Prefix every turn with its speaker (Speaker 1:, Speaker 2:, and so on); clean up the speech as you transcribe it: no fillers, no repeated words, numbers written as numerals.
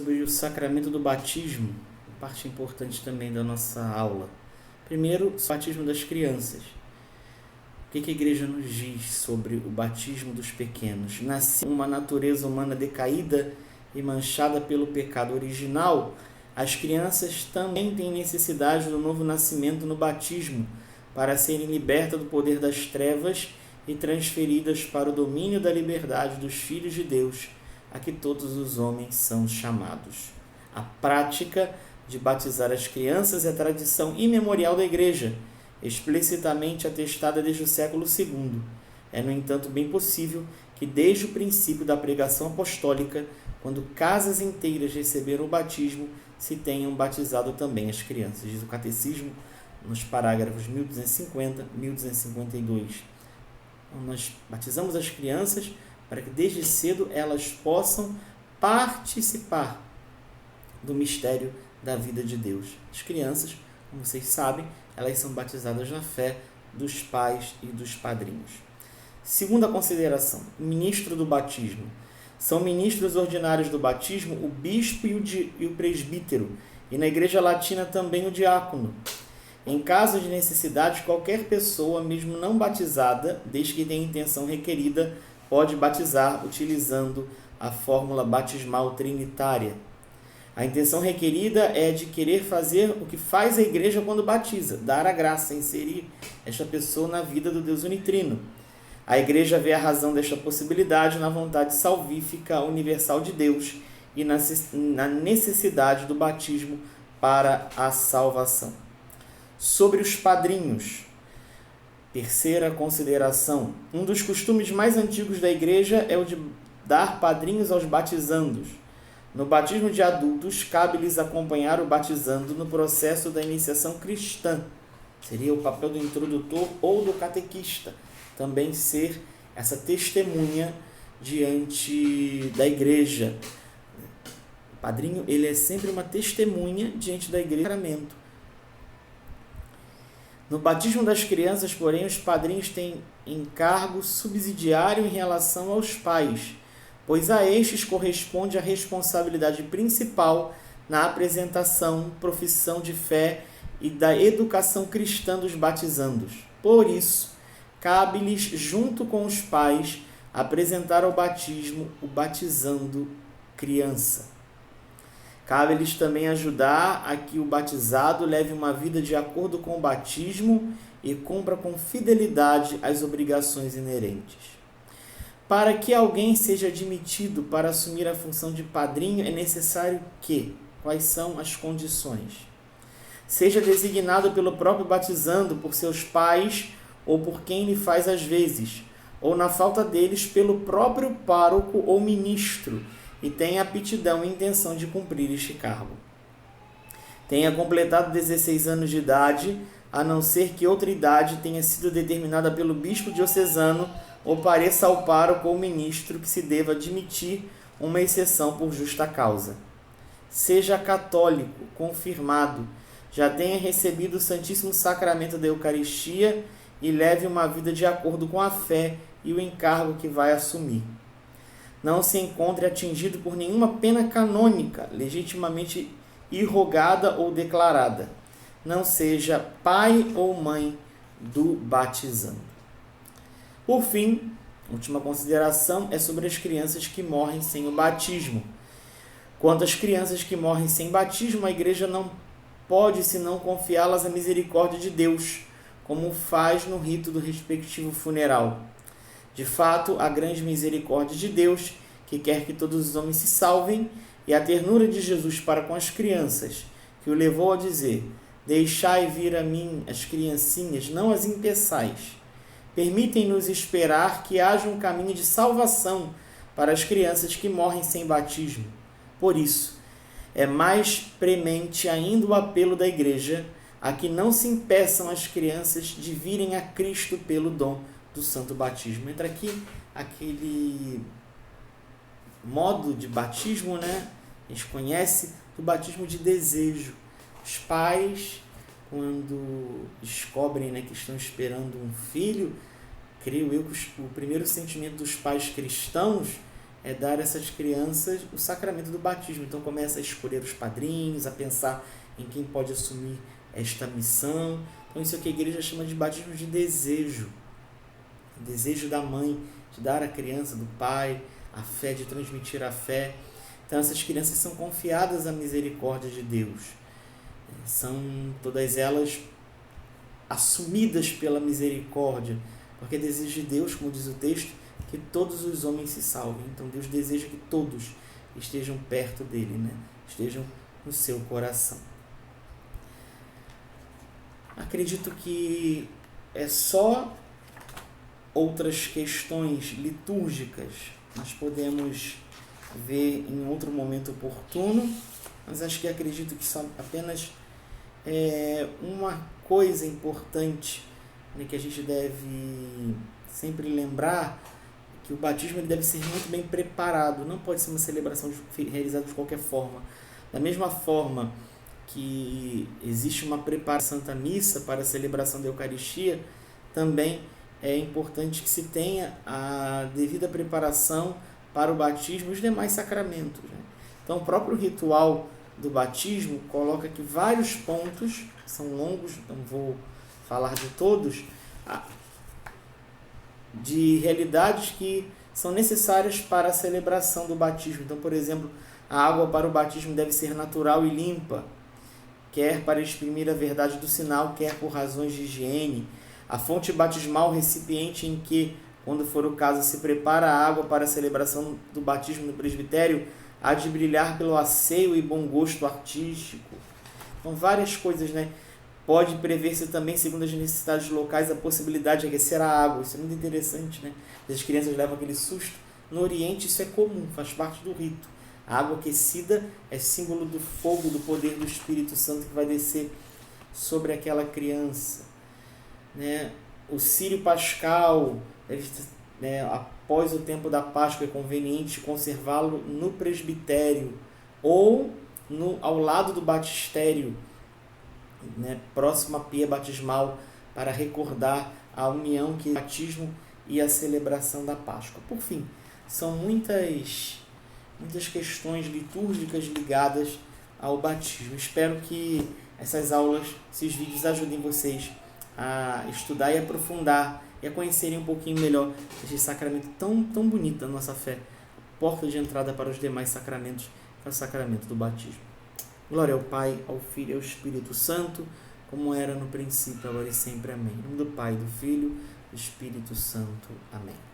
Speaker 1: sobre o sacramento do batismo, parte importante também da nossa aula. Primeiro, o batismo das crianças. O que a igreja nos diz sobre o batismo dos pequenos? Nasce uma natureza humana decaída e manchada pelo pecado original, as crianças também têm necessidade do novo nascimento no batismo, para serem libertas do poder das trevas e transferidas para o domínio da liberdade dos filhos de Deus, a que todos os homens são chamados. A prática de batizar as crianças é tradição imemorial da Igreja, explicitamente atestada desde o século II. É, no entanto, bem possível que desde o princípio da pregação apostólica, quando casas inteiras receberam o batismo, se tenham batizado também as crianças. Diz o Catecismo, nos parágrafos 1250 e 1252. Então, nós batizamos as crianças para que desde cedo elas possam participar do mistério da vida de Deus. As crianças, como vocês sabem, elas são batizadas na fé dos pais e dos padrinhos. Segunda consideração, ministro do batismo. São ministros ordinários do batismo o bispo e o presbítero, e na Igreja Latina também o diácono. Em caso de necessidade, qualquer pessoa, mesmo não batizada, desde que tenha intenção requerida, pode batizar utilizando a fórmula batismal trinitária. A intenção requerida é de querer fazer o que faz a Igreja quando batiza, dar a graça, inserir esta pessoa na vida do Deus unitrino. A Igreja vê a razão desta possibilidade na vontade salvífica universal de Deus e na necessidade do batismo para a salvação. Sobre os padrinhos. Terceira consideração. Um dos costumes mais antigos da Igreja é o de dar padrinhos aos batizandos. No batismo de adultos, cabe-lhes acompanhar o batizando no processo da iniciação cristã. Seria o papel do introdutor ou do catequista. Também ser essa testemunha diante da Igreja. O padrinho, ele é sempre uma testemunha diante da Igreja. No batismo das crianças, porém, os padrinhos têm encargo subsidiário em relação aos pais, pois a estes corresponde a responsabilidade principal na apresentação, profissão de fé e da educação cristã dos batizandos. Por isso, cabe-lhes, junto com os pais, apresentar ao batismo o batizando criança. Cabe-lhes também ajudar a que o batizado leve uma vida de acordo com o batismo e cumpra com fidelidade as obrigações inerentes. Para que alguém seja admitido para assumir a função de padrinho, é necessário que, quais são as condições? Seja designado pelo próprio batizando, por seus pais ou por quem lhe faz as vezes, ou na falta deles pelo próprio pároco ou ministro, e tenha aptidão e intenção de cumprir este cargo. Tenha completado 16 anos de idade, a não ser que outra idade tenha sido determinada pelo bispo diocesano ou pareça ao pároco ou ministro que se deva admitir uma exceção por justa causa. Seja católico, confirmado, já tenha recebido o Santíssimo Sacramento da Eucaristia e leve uma vida de acordo com a fé e o encargo que vai assumir. Não se encontre atingido por nenhuma pena canônica, legitimamente irrogada ou declarada. Não seja pai ou mãe do batizando. Por fim, última consideração é sobre as crianças que morrem sem o batismo. Quanto às crianças que morrem sem batismo, a Igreja não pode senão confiá-las à misericórdia de Deus, como faz no rito do respectivo funeral. De fato, a grande misericórdia de Deus, que quer que todos os homens se salvem, e a ternura de Jesus para com as crianças, que o levou a dizer: deixai vir a mim as criancinhas, não as impeçais. Permitem-nos esperar que haja um caminho de salvação para as crianças que morrem sem batismo. Por isso, é mais premente ainda o apelo da Igreja a que não se impeçam as crianças de virem a Cristo pelo dom do santo batismo. Entra aqui aquele modo de batismo, né? A gente conhece o batismo de desejo. Os pais, quando descobrem, né, que estão esperando um filho, creio eu que o primeiro sentimento dos pais cristãos é dar a essas crianças o sacramento do batismo. Então começa a escolher os padrinhos, a pensar em quem pode assumir esta missão. Então isso é o que a igreja chama de batismo de desejo. O desejo da mãe de dar à criança, do pai, a fé, de transmitir a fé. Então essas crianças são confiadas à misericórdia de Deus. São todas elas assumidas pela misericórdia, porque é desejo de Deus, como diz o texto, que todos os homens se salvem. Então Deus deseja que todos estejam perto dele, né? Estejam no seu coração. Acredito que é só outras questões litúrgicas nós podemos ver em outro momento oportuno, mas acredito que só apenas uma coisa importante, né, que a gente deve sempre lembrar, que o batismo ele deve ser muito bem preparado, não pode ser uma celebração realizada de qualquer forma. Da mesma forma que existe uma preparação da Santa Missa para a celebração da Eucaristia, também é importante que se tenha a devida preparação para o batismo e os demais sacramentos, né? Então, o próprio ritual do batismo coloca aqui vários pontos, são longos, não vou falar de todos, de realidades que são necessárias para a celebração do batismo. Então, por exemplo, a água para o batismo deve ser natural e limpa, quer para exprimir a verdade do sinal, quer por razões de higiene. A fonte batismal, recipiente em que, quando for o caso, se prepara a água para a celebração do batismo no presbitério, há de brilhar pelo asseio e bom gosto artístico. Então, várias coisas, né? Pode prever-se também, segundo as necessidades locais, a possibilidade de aquecer a água. Isso é muito interessante, né? As crianças levam aquele susto. No Oriente isso é comum, faz parte do rito. A água aquecida é símbolo do fogo, do poder do Espírito Santo que vai descer sobre aquela criança, né? O círio pascal, após o tempo da Páscoa, é conveniente conservá-lo no presbitério ou ao lado do batistério, né, próximo à pia batismal, para recordar a união que é o batismo e a celebração da Páscoa. Por fim, são muitas questões litúrgicas ligadas ao batismo. Espero que essas aulas, esses vídeos ajudem vocês a estudar e aprofundar e a conhecerem um pouquinho melhor esse sacramento tão bonito da nossa fé, porta de entrada para os demais sacramentos, que é o sacramento do batismo. Glória ao Pai, ao Filho e ao Espírito Santo, como era no princípio, agora e sempre. Amém. Em nome do Pai, do Filho e do Espírito Santo. Amém.